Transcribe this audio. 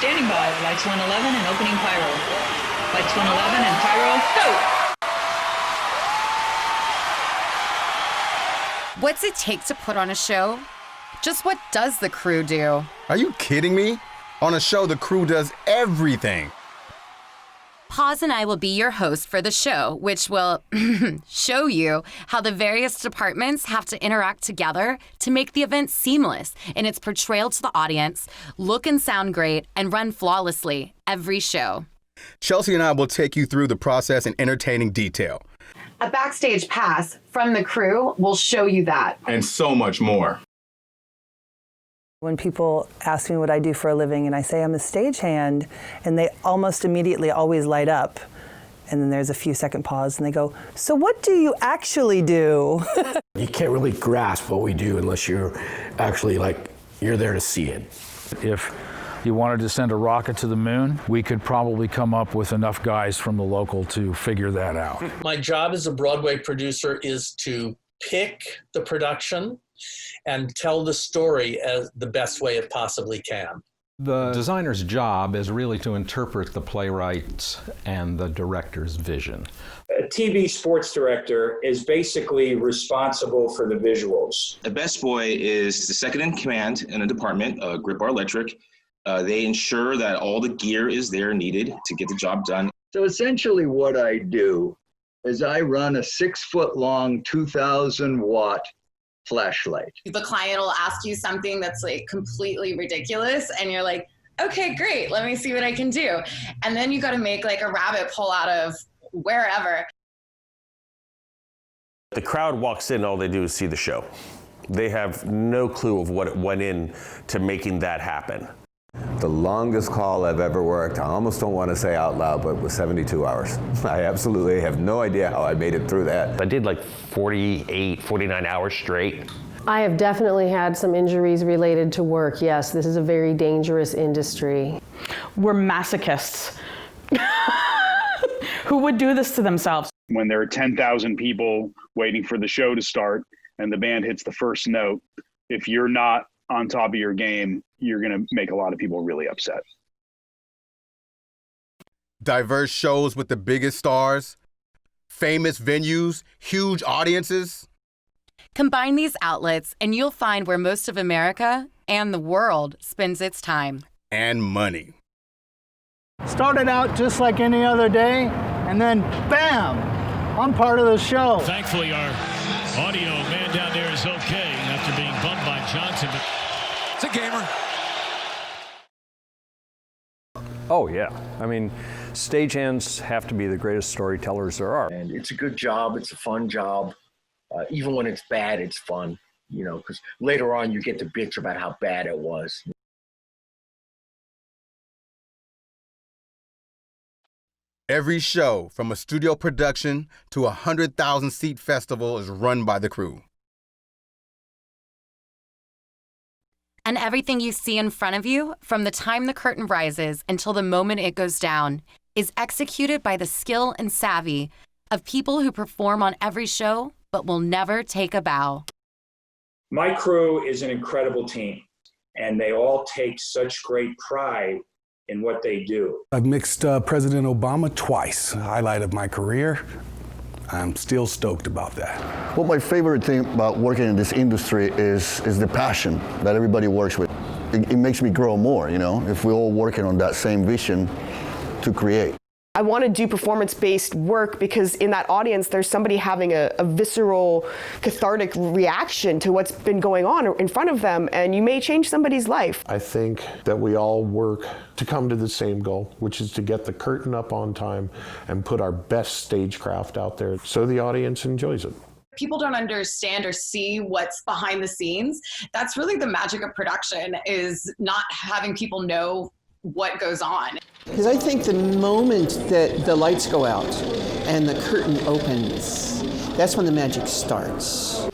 Standing by. Lights 111 and opening pyro. Lights 111 and pyro, go! What's it take to put on a show? Just what does the crew do? Are you kidding me? On a show, the crew does everything. Paz and I will be your host for the show, which will show you how the various departments have to interact together to make the event seamless in its portrayal to the audience, look and sound great, and run flawlessly every show. Chelsea and I will take you through the process in entertaining detail. A backstage pass from the crew will show you that. And so much more. When people ask me what I do for a living and I say I'm a stagehand, and they almost immediately always light up. And then there's a few second pause and they go, so what do you actually do? You can't really grasp what we do unless you're actually you're there to see it. If you wanted to send a rocket to the moon, we could probably come up with enough guys from the local to figure that out. My job as a Broadway producer is to pick the production and tell the story as the best way it possibly can. The designer's job is really to interpret the playwright's and the director's vision. A TV sports director is basically responsible for the visuals. A best boy is the second in command in a department, Grip Bar Electric. They ensure that all the gear is there needed to get the job done. So essentially what I do is I run a 6-foot-long, 2,000-watt flashlight. The client will ask you something that's completely ridiculous, and you're like, okay, great, let me see what I can do. And then you got to make a rabbit pull out of wherever. The crowd walks in, all they do is see the show. They have no clue of what went in to making that happen. The longest call I've ever worked, I almost don't want to say out loud, but it was 72 hours. I absolutely have no idea how I made it through that. I did 48, 49 hours straight. I have definitely had some injuries related to work. Yes, this is a very dangerous industry. We're masochists. Who would do this to themselves? When there are 10,000 people waiting for the show to start and the band hits the first note, if you're not on top of your game, you're going to make a lot of people really upset. Diverse shows with the biggest stars, famous venues, huge audiences. Combine these outlets and you'll find where most of America and the world spends its time. And money. Started out just like any other day, and then bam, I'm part of the show. Thankfully, our audio man down there is okay after being bumped by Johnson. But it's a gamer. Oh, yeah. I mean, stagehands have to be the greatest storytellers there are. And it's a good job. It's a fun job. Even when it's bad, it's fun, because later on you get to bitch about how bad it was. Every show, from a studio production to a 100,000-seat festival, is run by the crew. And everything you see in front of you, from the time the curtain rises until the moment it goes down, is executed by the skill and savvy of people who perform on every show but will never take a bow. My crew is an incredible team, and they all take such great pride in what they do. I've mixed President Obama twice, highlight of my career. I'm still stoked about that. Well, my favorite thing about working in this industry is the passion that everybody works with. It makes me grow more, if we're all working on that same vision to create. I want to do performance-based work because in that audience, there's somebody having a visceral, cathartic reaction to what's been going on in front of them, and you may change somebody's life. I think that we all work to come to the same goal, which is to get the curtain up on time and put our best stagecraft out there so the audience enjoys it. People don't understand or see what's behind the scenes. That's really the magic of production, is not having people know what goes on. Because I think the moment that the lights go out and the curtain opens, that's when the magic starts.